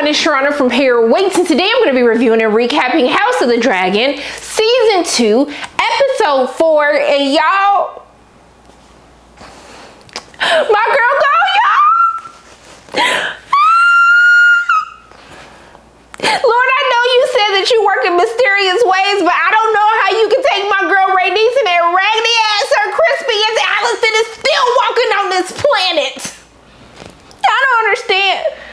everyone, it's Sharana from Payorwait, and today I'm going to be reviewing and recapping House of the Dragon Season 2, Episode 4, and y'all, my girl gone, y'all. Lord, I know you said that you work in mysterious ways, but I don't know how you can take my girl Rhaenys and that raggedy ass her Crispy and Alicent is still walking on this planet. I don't understand.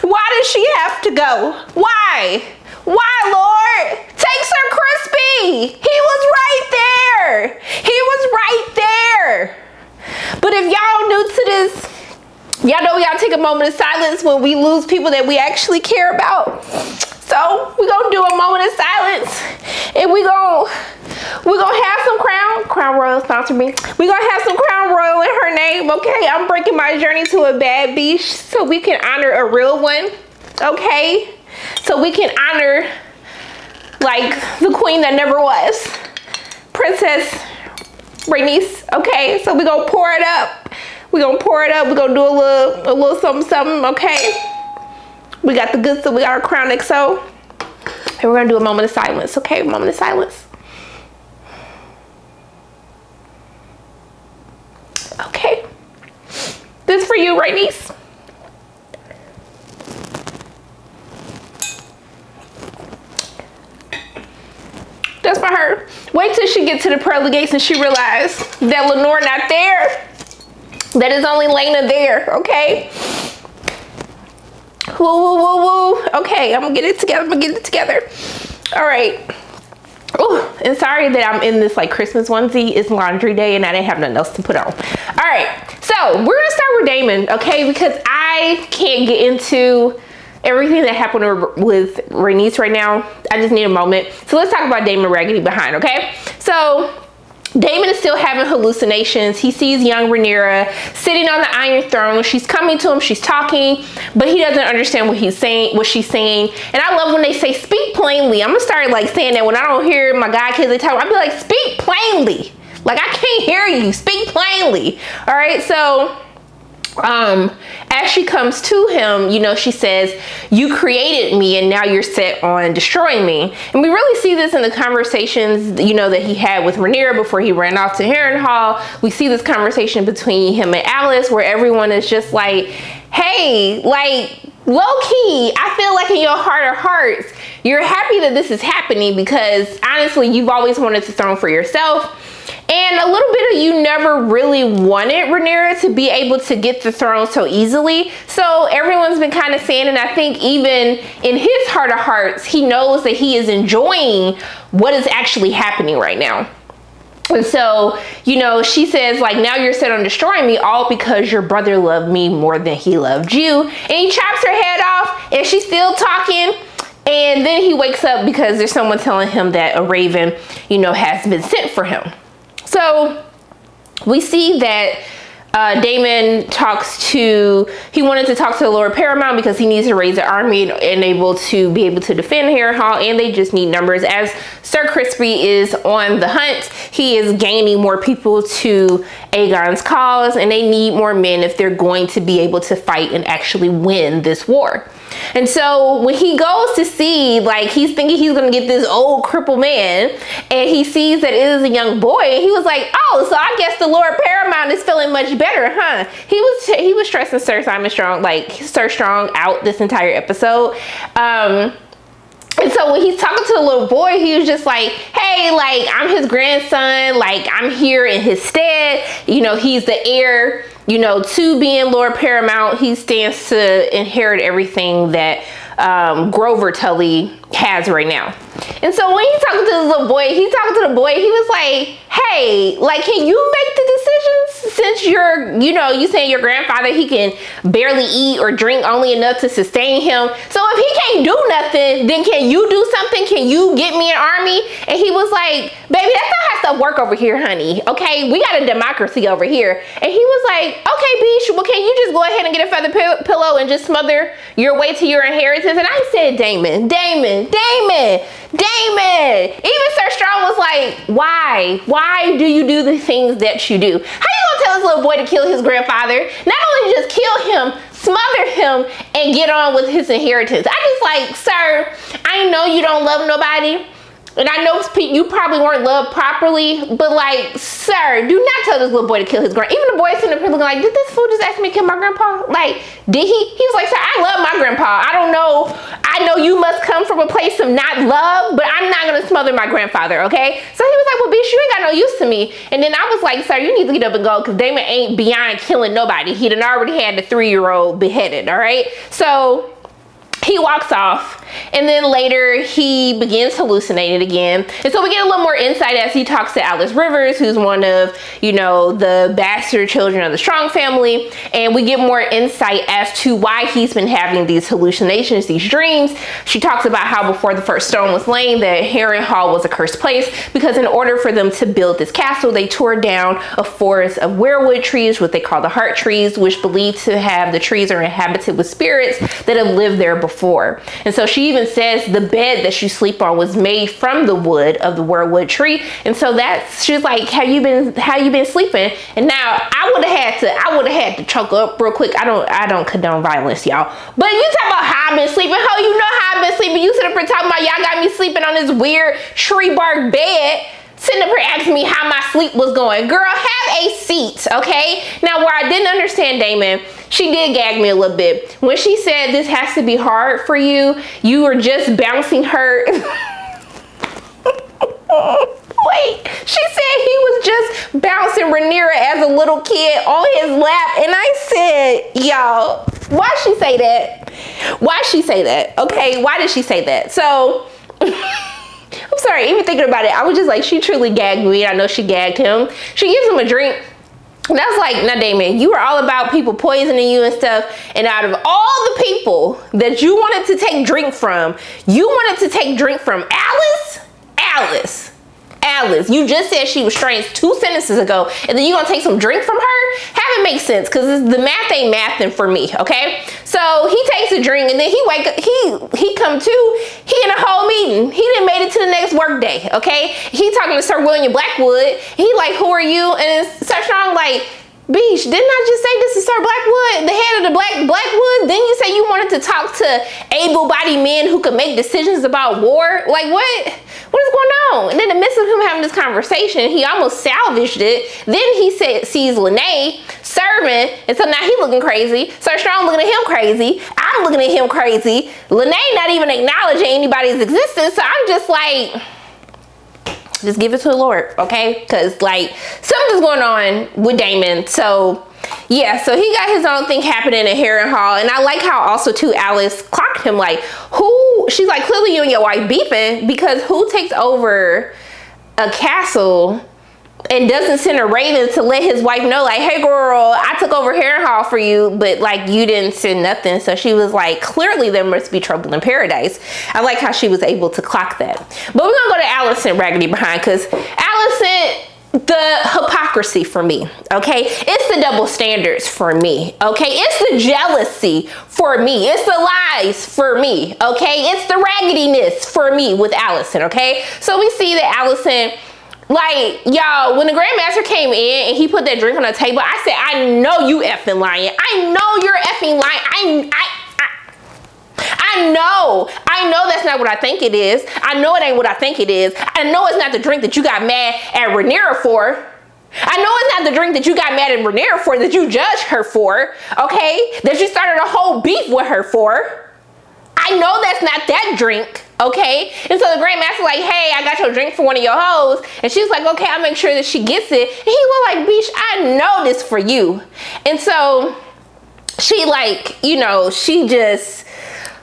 Why does she have to go? Why? Why, Lord? Take Sir Crispy. He was right there. He was right there. But if y'all new to this, y'all know we gotta take a moment of silence when we lose people that we actually care about. So we're gonna do a moment of silence, and we're gonna have some Crown Royal sponsor me. We're gonna have some Crown Royal in her name, okay? I'm breaking my journey to a bad beach so we can honor a real one, okay? So we can honor like the queen that never was, Princess Rhaenys, okay? So we're gonna pour it up. We're gonna pour it up. We're gonna do a little something, okay? We got the good stuff. We got our Crown XO. And we're gonna do a moment of silence, okay? Moment of silence. Okay. This for you, Rhaenys. That's for her. Wait till she gets to the pearly gates and she realizes that Lenore not there. That is only Lena there, okay? Woo, woo, woo, woo. Okay, I'm gonna get it together. I'm gonna get it together. All right. Oh, and sorry that I'm in this like Christmas onesie. It's laundry day and I didn't have nothing else to put on. All right, so we're gonna start with Daemon, okay? Because I can't get into everything that happened with Rhaenys right now. I just need a moment. So let's talk about Daemon Raggedy behind, okay? So Daemon is still having hallucinations. He sees young Rhaenyra sitting on the Iron Throne. She's coming to him, she's talking, but he doesn't understand what she's saying. And I love when they say speak plainly. I'm gonna start like saying that when I don't hear my god kids they talk, I'll be like, speak plainly. Like, I can't hear you, speak plainly. All right, so as she comes to him, you know, she says, you created me and now you're set on destroying me. And we really see this in the conversations, you know, that he had with Rhaenyra before he ran off to Harrenhal. We see this conversation between him and Alice where everyone is just like, hey, like, low-key, I feel like in your heart of hearts, you're happy that this is happening because honestly, you've always wanted the throne for yourself. And a little bit of you never really wanted Rhaenyra to be able to get the throne so easily. So everyone's been kind of saying, and I think even in his heart of hearts, he knows that he is enjoying what is actually happening right now. And so, you know, she says, like, now you're set on destroying me all because your brother loved me more than he loved you. And he chops her head off and she's still talking. And then he wakes up because there's someone telling him that a raven, you know, has been sent for him. So we see that Daemon he wanted to talk to the Lord Paramount because he needs to raise an army and able to be able to defend Harrenhal, and they just need numbers. As Sir Crispy is on the hunt, he is gaining more people to Aegon's cause, and they need more men if they're going to be able to fight and actually win this war. And so when he goes to see, like, he's thinking he's gonna get this old crippled man, and he sees that it is a young boy, and he was like, oh, so I guess the Lord Paramount is feeling much better, huh? He was stressing Sir Simon Strong, like Sir Strong, out this entire episode. And so when he's talking to the little boy, he was just like, hey, like, I'm his grandson, like, I'm here in his stead, you know, he's the heir, you know, to being Lord Paramount. He stands to inherit everything that Grover Tully has right now. And so when he's talking to the little boy, he was like, hey, like, can you make the decisions since you're, you know, you saying your grandfather, he can barely eat or drink only enough to sustain him. So if he can't do nothing, then can you do something? Can you get me an army? And he was like, baby, that's not how stuff work over here, honey. Okay, we got a democracy over here. And he was like, okay, Beach, well, can you just go ahead and get a feather pillow and just smother your way to your inheritance? And I said, Daemon. Even Sir Strong was like, why do you do the things that you do? How you gonna tell this little boy to kill his grandfather. Not only just kill him, smother him, and get on with his inheritance. I just like, sir, I know you don't love nobody. And I know you probably weren't loved properly, but like, sir, do not tell this little boy to kill his grandpa. Even the boy sitting up here looking like, did this fool just ask me to kill my grandpa? Like, did he? He was like, sir, I love my grandpa. I don't know. I know you must come from a place of not love, but I'm not gonna smother my grandfather, okay? So he was like, well, bitch, you ain't got no use to me. And then I was like, sir, you need to get up and go, because Damon ain't beyond killing nobody. He done already had the 3-year-old beheaded, all right? So he walks off, and then later he begins hallucinating again. And so we get a little more insight as he talks to Alice Rivers, who's one of, you know, the bastard children of the Strong family. And we get more insight as to why he's been having these hallucinations, these dreams. She talks about how before the first stone was laying, that Harrenhal was a cursed place, because in order for them to build this castle, they tore down a forest of weirwood trees, what they call the heart trees, which believed to have, the trees are inhabited with spirits that have lived there before. And so she even says the bed that you sleep on was made from the wood of the weirwood tree. And so that's, she's like, how you been sleeping? And now I would have had to choke up real quick. I don't condone violence, y'all. But you talk about how I've been sleeping. Ho, you know how I've been sleeping. You sit up here talking about y'all got me sleeping on this weird tree bark bed. Sitting up here asking me how my sleep was going. Girl, have a seat, okay? Now, where I didn't understand Damon, she did gag me a little bit. When she said this has to be hard for you, you were just bouncing her. Wait, she said he was just bouncing Rhaenyra as a little kid on his lap. And I said, y'all, why she say that? Why she say that? Okay, why did she say that? So, I'm sorry, even thinking about it, I was just like, she truly gagged me. I know she gagged him. She gives him a drink. And I was like, now Damon, you were all about people poisoning you and stuff. And out of all the people that you wanted to take drink from, you wanted to take drink from Alice? Alice, you just said she was strange 2 sentences ago, and then you gonna take some drink from her? Have it make sense, because the math ain't mathing for me, okay? So he takes a drink, and then he wake up, he come to, he in a whole meeting. He didn't made it to the next work day, okay? He talking to Sir William Blackwood. He like, who are you? And Sir Strong like, Beach, didn't I just say this is Sir Blackwood, the head of the Blackwood? Then you say you wanted to talk to able-bodied men who could make decisions about war? Like, what is going on? And in the midst of him having this conversation, he almost salvaged it. Then he sees Lene serving, and so now he looking crazy. Sir Strong looking at him crazy. I'm looking at him crazy. Lene not even acknowledging anybody's existence. So I'm just like, just give it to the Lord, okay? Because like something's going on with Damon. So yeah, so he got his own thing happening at Harrenhal. And I like how also too Alice clocked him, like, who, she's like, clearly you and your wife beefing, because who takes over a castle and doesn't send a raven to let his wife know, like, hey girl, I took over Harrenhal for you, but like you didn't send nothing. So she was like, clearly there must be trouble in paradise. I like how she was able to clock that. But we're gonna go to Alicent Raggedy behind, because Alicent, the hypocrisy for me, okay? It's the double standards for me, okay? It's the jealousy for me. It's the lies for me, okay? It's the raggediness for me with Alicent, okay? So we see that Alicent, like, y'all, when the Grandmaster came in and he put that drink on the table, I said, I know you effing lying. I know you're effing lying. I know that's not what I think it is. I know it ain't what I think it is. I know it's not the drink that you got mad at Rhaenyra for. I know it's not the drink that you got mad at Rhaenyra for, that you judged her for, okay? That you started a whole beef with her for. I know that's not that drink, okay? And so the Grandmaster like, hey, I got your drink for one of your hoes. And she's like, okay, I'll make sure that she gets it. And he was like, bitch, I know this for you. And so she like, you know, she just,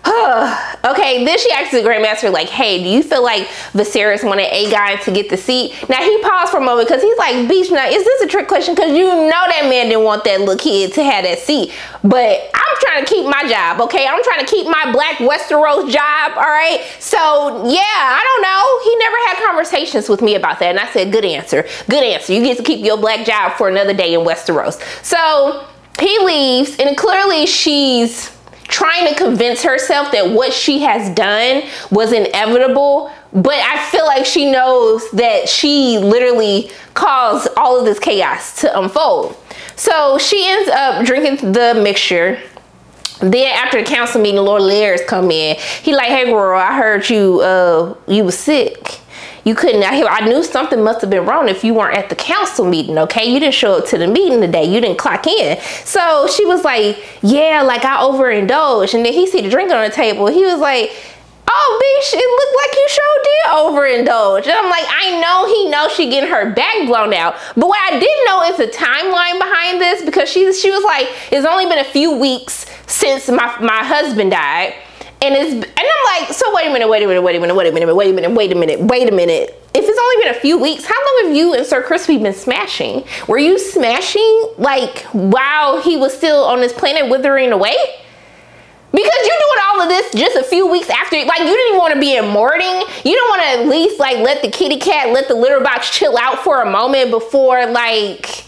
okay, then she asks the Grandmaster like, hey, do you feel like Viserys wanted Aegon to get the seat? Now he paused for a moment, because he's like, bitch, now is this a trick question? Because you know that man didn't want that little kid to have that seat. But I'm trying to keep my job, okay? I'm trying to keep my Black Westeros job, all right? So yeah, I don't know. He never had conversations with me about that. And I said, good answer, good answer. You get to keep your black job for another day in Westeros. So he leaves, and clearly she's trying to convince herself that what she has done was inevitable, but I feel like she knows that she literally caused all of this chaos to unfold. So she ends up drinking the mixture. Then after the council meeting, Lord Lares come in. He like, hey girl, I heard you was sick. You couldn't, I knew something must have been wrong if you weren't at the council meeting, okay? You didn't show up to the meeting today. You didn't clock in. So she was like, yeah, like I overindulged. And then he see the drink on the table. He was like, oh, bitch, it looked like you sure did overindulge. And I'm like, I know he knows she getting her back blown out. But what I didn't know is the timeline behind this, because she was like, it's only been a few weeks since my husband died. And I'm like, so wait a minute. If it's only been a few weeks, how long have you and Sir Crispy been smashing? Were you smashing like while he was still on this planet withering away? Because you're doing all of this just a few weeks after, like you didn't even want to be in mourning. You don't want to at least like let the kitty cat, let the litter box chill out for a moment before like,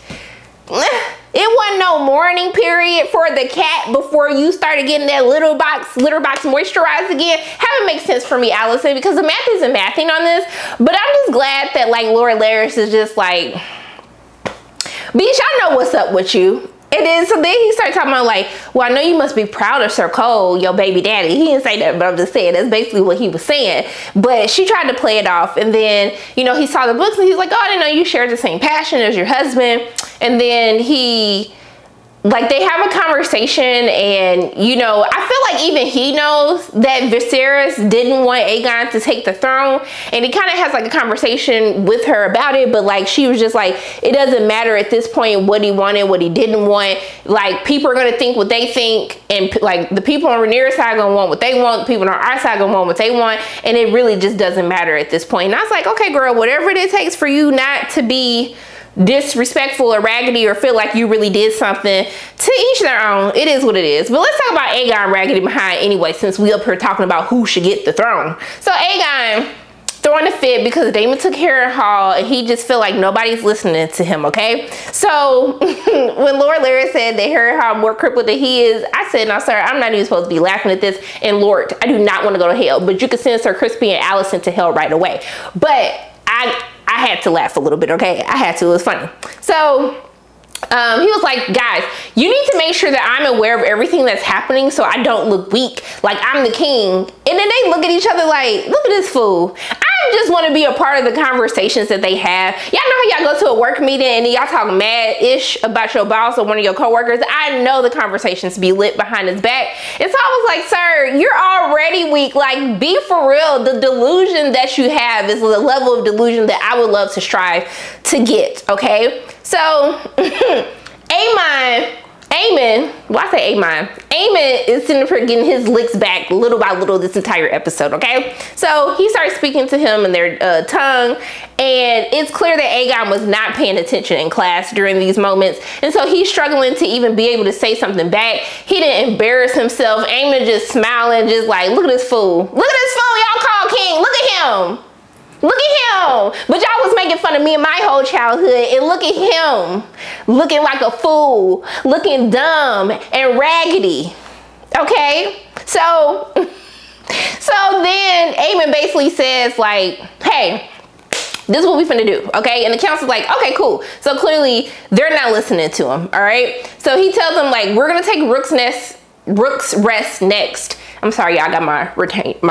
it wasn't no mourning period for the cat before you started getting that litter box moisturized again. Haven't make sense for me, Allison, because the math isn't mathing on this. But I'm just glad that like Lord Lares is just like, bitch, I know what's up with you. It is. So then he started talking about like, well, I know you must be proud of Sir Cole, your baby daddy. He didn't say that, but I'm just saying that's basically what he was saying. But she tried to play it off, and then, you know, he saw the books and he's like, oh, I didn't know you shared the same passion as your husband. And then like they have a conversation, and you know, I feel like even he knows that Viserys didn't want Aegon to take the throne, and he kind of has like a conversation with her about it, but like she was just like, it doesn't matter at this point what he wanted, what he didn't want. Like people are gonna think what they think, and like the people on Rhaenyra's side gonna want what they want, the people on our side gonna want what they want, and it really just doesn't matter at this point. And I was like, okay girl, whatever it takes for you not to be disrespectful or raggedy or feel like you really did something, to each their own. It is what it is. But let's talk about Aegon raggedy behind anyway, since we up here talking about who should get the throne. So Aegon throwing a fit because Daemon took Harrenhal, and he just feel like nobody's listening to him, okay? So when Lord Lares said that Harrenhal more crippled than he is, I said, no sir, I'm not even supposed to be laughing at this, and Lord, I do not want to go to hell, but you can send Sir Crispy and Alicent to hell right away. But I had to laugh a little bit, okay? I had to, it was funny. So he was like, guys, you need to make sure that I'm aware of everything that's happening so I don't look weak, like I'm the king. And then they look at each other like, look at this fool. I just want to be a part of the conversations that they have. Y'all know how y'all go to a work meeting and y'all talk mad-ish about your boss or one of your coworkers? I know the conversations be lit behind his back. And so I was like, sir, you're already weak. Like, be for real. The delusion that you have is the level of delusion that I would love to strive to get, okay? So, Aemon, well I say Aemon is sitting up here getting his licks back little by little this entire episode, okay? So he starts speaking to him in their tongue, and it's clear that Aegon was not paying attention in class during these moments, and so he's struggling to even be able to say something back. He didn't embarrass himself. Aemon just smiling, just like, look at this fool. Look at this fool y'all call king. Look at him. Look at him. But y'all was making fun of me in my whole childhood, and look at him looking like a fool, looking dumb and raggedy, okay? So then Aemon basically says like, hey, this is what we finna do, okay? And the council's like, okay, cool. So clearly they're not listening to him, all right? So he tells them like, we're gonna take Rook's Rest next. I'm sorry, y'all, got my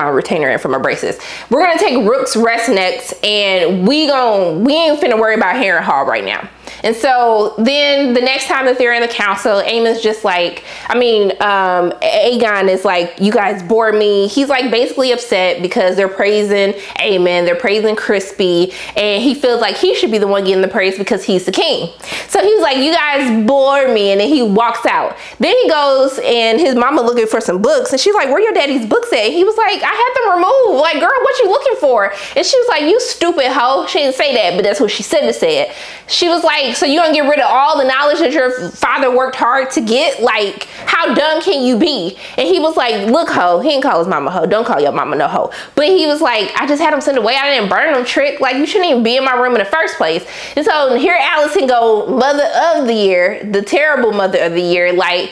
retainer in for my braces. We're gonna take Rook's Rest next, and we ain't finna worry about Harrenhal right now. And so then the next time that they're in the council, Aemon's just like, Aegon is like, you guys bore me. He's like basically upset because they're praising Aemon, they're praising Crispy, and he feels like he should be the one getting the praise because he's the king. So he's like, you guys bore me, and then he walks out. Then he goes, and his mama looking for some books, and she's like, where your daddy's books at? He was like, I had them removed. Like, girl, what you looking for? And she was like, you stupid hoe. She didn't say that, but that's what she said to say it. She was like, so you gonna get rid of all the knowledge that your father worked hard to get? Like, how dumb can you be? And he was like, look, hoe. He didn't call his mama hoe. Don't call your mama no hoe. But he was like, I just had him sent away. I didn't burn him, trick. Like, you shouldn't even be in my room in the first place. And so here Alicent go, mother of the year, the terrible mother of the year. Like,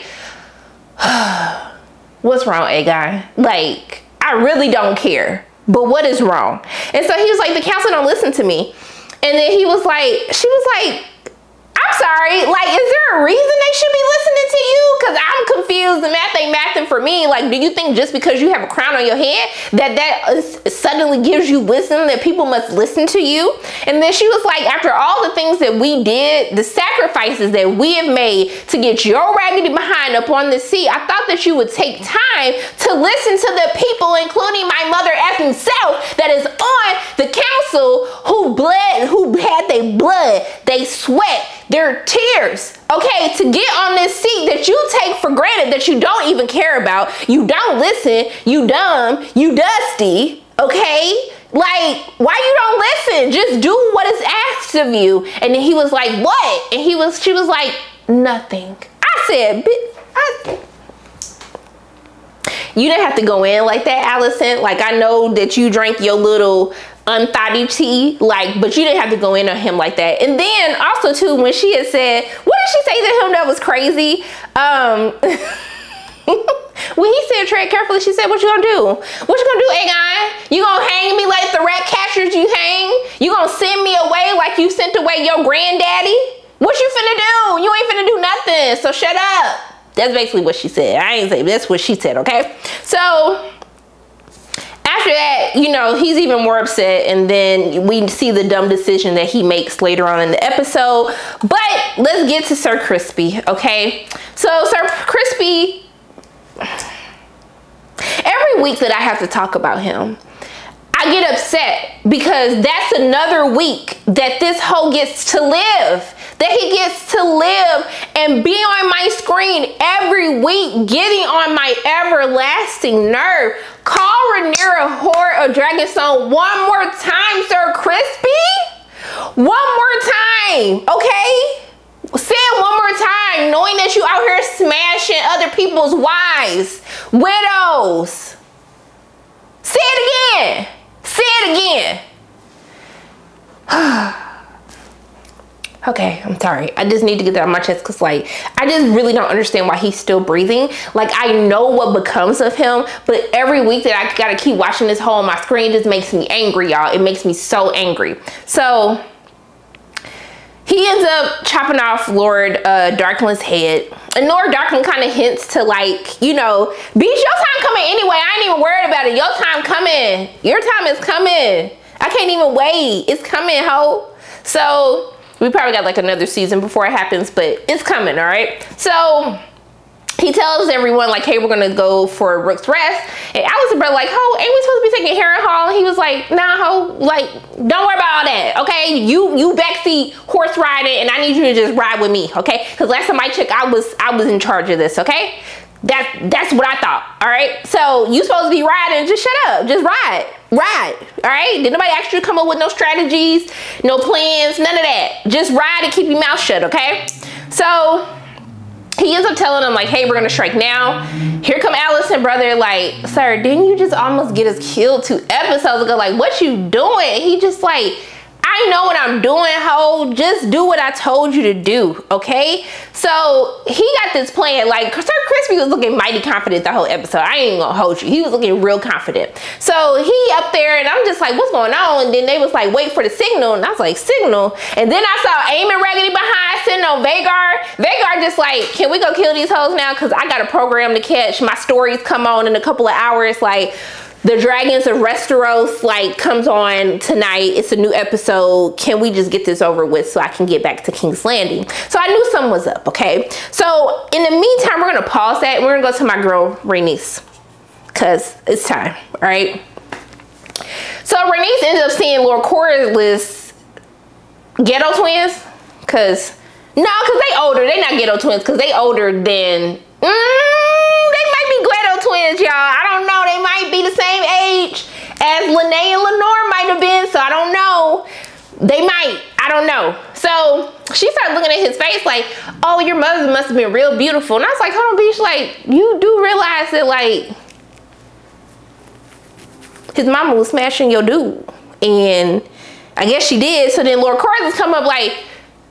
what's wrong, A guy? Like, I really don't care, but what is wrong? And so he was like, the counselor don't listen to me. And then he was like, she was like, I'm sorry, like, is there a reason they should be listening to you? Because I'm confused, the math ain't mathing for me. Like, do you think just because you have a crown on your head that suddenly gives you wisdom that people must listen to you? And then she was like, after all the things that we did, the sacrifices that we have made to get your raggedy behind up on the seat, I thought that you would take time to listen to the people, including my mother effing self, that is on the council, who had their blood, they sweat, their tears, okay, to get on this seat that you take for granted, that you don't even care about, you don't listen, you dumb, you dusty, okay? Like, why you don't listen? Just do what is asked of you. And then he was like, what? And she was like, nothing. I said, you didn't have to go in like that, Allison. Like, I know that you drank your little unthotty tea, like, but you didn't have to go in on him like that. And then also too, when she had said, what did she say to him that was crazy? When he said tread carefully, she said, what you gonna do? What you gonna do, A-guy? You gonna hang me like the rat catchers you hang? You gonna send me away like you sent away your granddaddy? What you finna do? You ain't finna do nothing, so shut up. That's basically what she said. I ain't say, that's what she said, okay? So after that, you know, he's even more upset, and then we see the dumb decision that he makes later on in the episode. But let's get to Sir Crispy, okay? So Sir Crispy, every week that I have to talk about him, I get upset because that's another week that this hoe gets to live. That he gets to live and be on my screen every week, getting on my everlasting nerve. Call Rhaenyra a whore, a dragon stone one more time, Sir Crispy. One more time, okay? Say it one more time, knowing that you out here smashing other people's wives, widows. Say it again. Say it again. Okay, I'm sorry. I just need to get that on my chest because, like, I just really don't understand why he's still breathing. Like, I know what becomes of him, but every week that I gotta keep watching this hole on my screen just makes me angry, y'all. It makes me so angry. So he ends up chopping off Lord Darkland's head. And Lord Darkland kind of hints to, like, you know, bitch, your time coming anyway. I ain't even worried about it. Your time coming. Your time is coming. I can't even wait. It's coming, ho. So we probably got like another season before it happens, but it's coming, all right? So he tells everyone, like, hey, we're gonna go for Rook's Rest. And Allison brother like, ho, ain't we supposed to be taking Harrenhal? And he was like, nah, ho, like, don't worry about all that, okay? You backseat horse riding, and I need you to just ride with me, okay? Because last time I checked, I was in charge of this, okay? That's what I thought, all right? So you supposed to be riding, just shut up, just ride, all right? Did nobody ask you to come up with no strategies, no plans, none of that. Just ride and keep your mouth shut, okay? So he ends up telling them, like, hey, we're gonna strike now. Here come Allison, brother, like, sir, didn't you just almost get us killed 2 episodes ago? Like, what you doing? He just like, I know what I'm doing, ho. Just do what I told you to do, okay? So he got this plan. Like, Sir Crispy was looking mighty confident the whole episode. I ain't gonna hold you. He was looking real confident. So he up there, and I'm just like, what's going on? And then they was like, wait for the signal. And I was like, signal? And then I saw Aemon Raggedy behind sitting on Vhagar. Vhagar just like, can we go kill these hoes now? Because I got a program to catch. My stories come on in a couple of hours. Like, The Dragons of Westeros, like, comes on tonight. It's a new episode. Can we just get this over with so I can get back to King's Landing? So I knew something was up, okay? So in the meantime, we're gonna pause that and we're gonna go to my girl, Rhaenys, because it's time, all right? So Rhaenys ends up seeing Lord Corlys ghetto twins, because they older. They not ghetto twins, because they older than, they might be ghetto twins, y'all. I don't know. They might be the same age as Lene and Lenore might have been, so I don't know. They might. I don't know. So she started looking at his face like, oh, your mother must have been real beautiful. And I was like, hold on, bitch. Like, you do realize that, like, his mama was smashing your dude. And I guess she did. So then Lord Corlys come up like,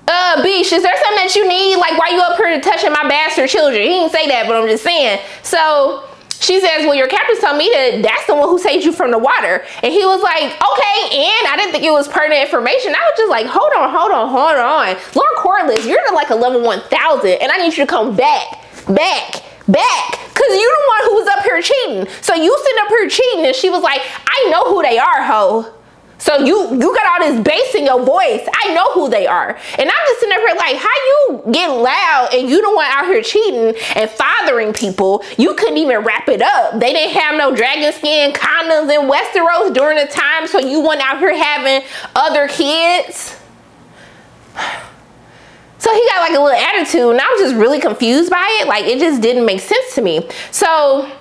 bitch, is there something that you need? Like, why you up here touching my bastard children? He didn't say that, but I'm just saying. So she says, well, your captain told me that that's the one who saved you from the water. And he was like, okay, and I didn't think it was pertinent information. I was just like, hold on. Lord Corliss, you're like a level 1000, and I need you to come back. Cause you the one who was up here cheating. So you sitting up here cheating, and she was like, I know who they are, ho. So you got all this bass in your voice. I know who they are. And I'm just sitting up here like, how you getting loud and you the one out here cheating and fathering people? You couldn't even wrap it up. They didn't have no dragon skin condoms in Westeros during the time, so you went out here having other kids. So he got like a little attitude, and I was just really confused by it. Like, it just didn't make sense to me. So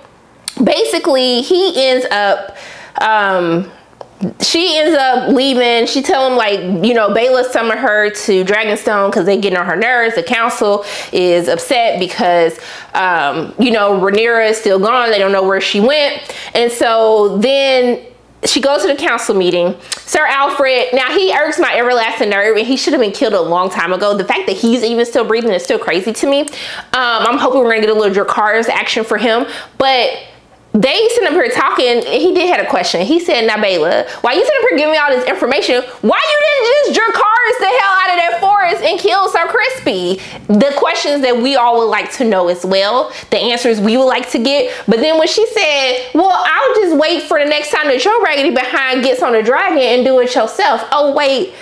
basically he ends up, she ends up leaving. She tell him, like, you know, Baela summoned her to Dragonstone because they getting on her nerves. The council is upset because, you know, Rhaenyra is still gone. They don't know where she went. And so then she goes to the council meeting. Sir Alfred, now he irks my everlasting nerve, and he should have been killed a long time ago. The fact that he's even still breathing is still crazy to me. I'm hoping we're gonna get a little Dracarys action for him, but they sitting up here talking, and he did have a question. He said, now Baela, why you sitting up here giving me all this information? Why you didn't just Dracarys the hell out of that forest and kill Sir Crispy? The questions that we all would like to know as well. The answers we would like to get. But then when she said, well, I'll just wait for the next time that your raggedy behind gets on the dragon and do it yourself. Oh, wait.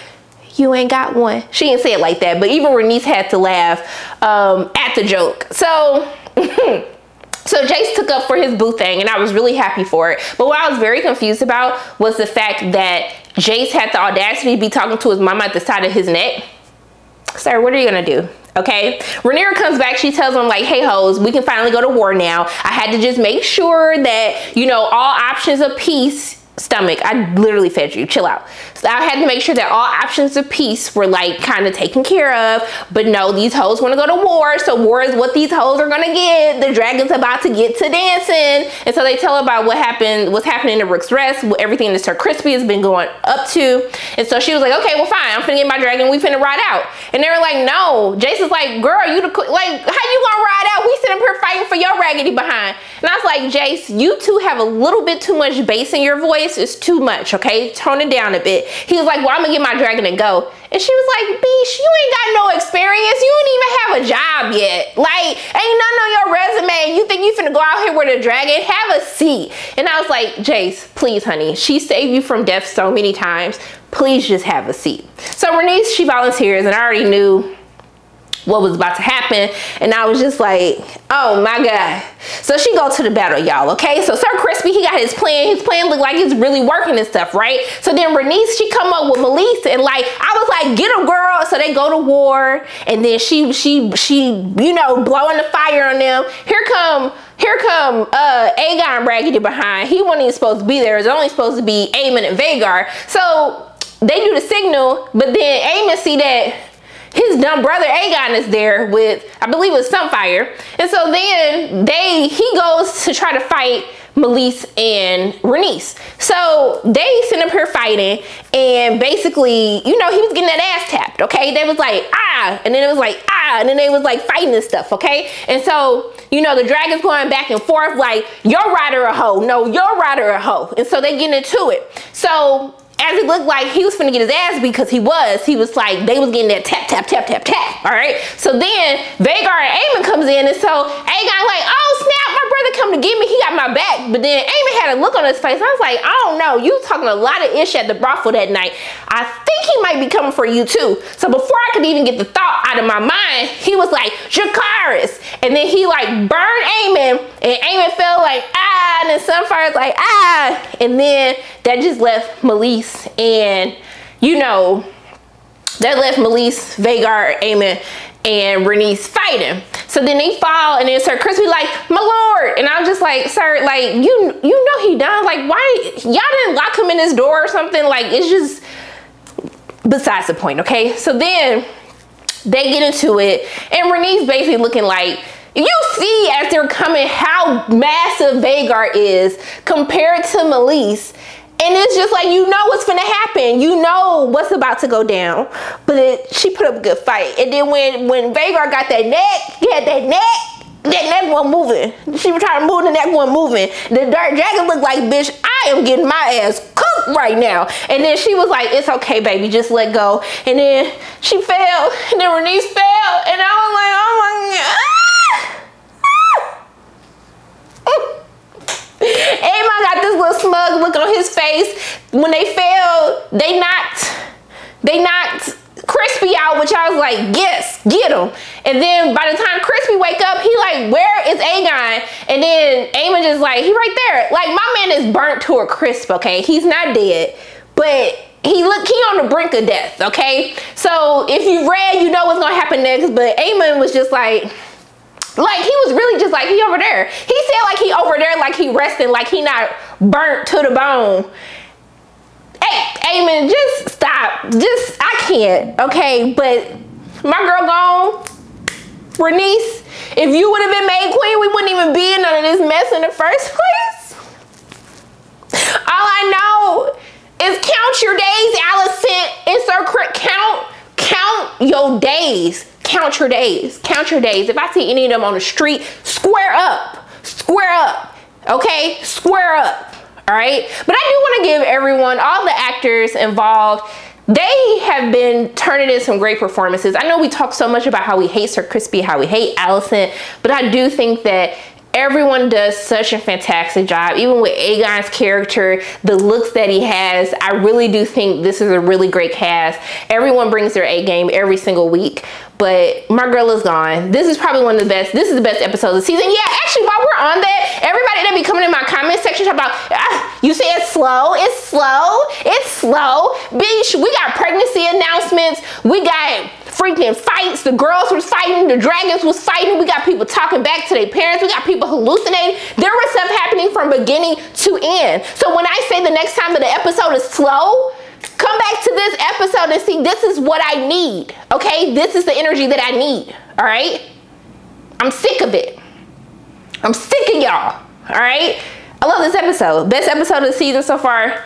You ain't got one. She didn't say it like that, but even Rhaenys had to laugh at the joke. So so Jace took up for his boo thing, and I was really happy for it. But what I was very confused about was the fact that Jace had the audacity to be talking to his mama at the side of his neck. Sir, what are you gonna do? Okay, Rhaenyra comes back. She tells him, like, hey hoes, we can finally go to war now. I had to just make sure that, you know, all options of peace. Stomach, I literally fed you, chill out. So I had to make sure that all options of peace were like kind of taken care of. But no, these hoes want to go to war, so war is what these hoes are gonna get. The dragon's about to get to dancing. And so they tell about what's happening to Rook's Rest, everything that Sir Crispy has been going up to. And so she was like, okay, well fine, I'm finna get my dragon, we finna ride out. And they were like, no. Jason's like, girl, you like, how you gonna ride out? We sitting up here fighting for your raggedy behind. And I was like, Jace, you two have a little bit too much bass in your voice. It's too much, okay? Tone it down a bit. He was like, well, I'm gonna get my dragon and go. And she was like, Beesh, you ain't got no experience. You don't even have a job yet. Like, ain't nothing on your resume. You think you finna go out here with a dragon? Have a seat. And I was like, Jace, please, honey. She saved you from death so many times. Please just have a seat. So Rhaenys, she volunteers, and I already knew what was about to happen, and I was just like, oh my god. So she go to the battle, y'all. Okay, so Sir Crispy, he got his plan looked like it's really working and stuff, right? So then Rhaenys, she come up with Melissa, and like I was like, get him, girl. So they go to war, and then she you know, blowing the fire on them. Here come Aegon raggedy behind. He wasn't even supposed to be there. It was only supposed to be Aemon and Vhagar. So they do the signal, but then Aemon see that his dumb brother Aegon is there with, I believe it was Sunfire. And so then he goes to try to fight Melissa and Rhaenys. So they sent up here fighting, and basically, you know, he was getting that ass tapped, okay? They was like, ah, and then it was like, ah, and then they was like fighting and stuff, okay? And so, you know, the dragon's going back and forth like, your rider a hoe, no, your rider a hoe. And so they get into it. So as it looked like he was finna get his ass beat, because he was like, they was getting that tap, tap, tap, tap, tap, all right? So then Vhagar and Aemon comes in, and so Aegon like, oh snap, my brother come to get me, he got my back. But then Aemon had a look on his face, and I was like, I don't know, you talking a lot of ish at the brothel that night. I think he might be coming for you too. So before I could even get the thought out of my mind, he was like, Dracarys. And then he like burned Aemon, and Aemon fell like, ah, and then Sunfire's like, ah, and then that just left Melissa and, you know, that left Melissa, Vhagar, Aemon, and Rhaenys fighting. So then they fall, and then Sir Crispy like, my lord. And I'm just like, sir, like, you know he done. Like, why y'all didn't lock him in his door or something? Like, it's just besides the point, okay? So then they get into it, and Rhaenys basically looking like, you see as they're coming how massive Vhagar is compared to Melissa. And it's just like, you know what's gonna happen. You know what's about to go down. But she put up a good fight. And then when Vhagar got that neck, he had that neck, That neck wasn't moving. She was trying to move, the neck wasn't moving. The dark dragon looked like, bitch, I am getting my ass cooked right now. And then she was like, it's okay, baby, just let go. And then she fell, and then Renice fell, and I was like, oh my God. Amon got this little smug look on his face. When they fell, they knocked Crispy out, which I was like, yes, get him. And then by the time Crispy wake up, he like, where is Aegon? And then Amon just like, he right there. Like, my man is burnt to a crisp, okay? He's not dead, but he on the brink of death, okay? So if you read, you know what's gonna happen next, but Amon was just like he was really just like, he over there. He said like he over there, like he resting, like he not burnt to the bone. Hey, Amon, just stop. I can't, okay? But my girl gone. Renice, if you would have been made queen, we wouldn't even be in none of this mess in the first place. All I know is count your days, Allison. Count your days. Count your days. Count your days. If I see any of them on the street, square up. Square up. Okay? Square up. All right, but I do want to give everyone, all the actors involved, they have been turning in some great performances. I know we talk so much about how we hate Sir Crispy, how we hate Allison, but I do think that everyone does such a fantastic job. Even with Aegon's character, the looks that he has, I really do think this is a really great cast. Everyone brings their A game every single week, but my girl is gone. This is probably one of the best. This is the best episode of the season. Yeah, actually, while we're on that, everybody that be coming in my comment section talking about, you say it's slow, it's slow, it's slow. Bitch, we got pregnancy announcements. We got freaking fights. The girls was fighting, the dragons was fighting. We got people talking back to their parents. We got people hallucinating. There was stuff happening from beginning to end. So when I say the next time that the episode is slow, come back to this episode and see, this is what I need, okay? This is the energy that I need, all right? I'm sick of it. I'm sick of y'all, all right? I love this episode. Best episode of the season so far.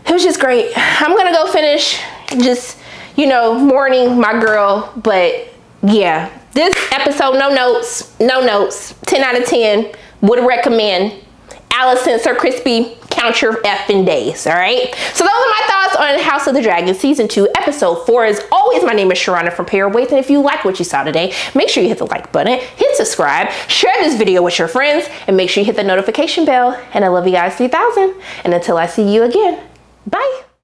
It was just great. I'm gonna go finish just, you know, mourning my girl, but yeah. This episode, no notes, 10 out of 10, would recommend. Allison, Sir Crispy, count your effing days, all right? So those are my thoughts on House of the Dragon Season 2, Episode 4. As always, my name is Sharona from Payorwait, and if you like what you saw today, make sure you hit the like button, hit subscribe, share this video with your friends, and make sure you hit the notification bell. And I love you guys 3000. And until I see you again, bye.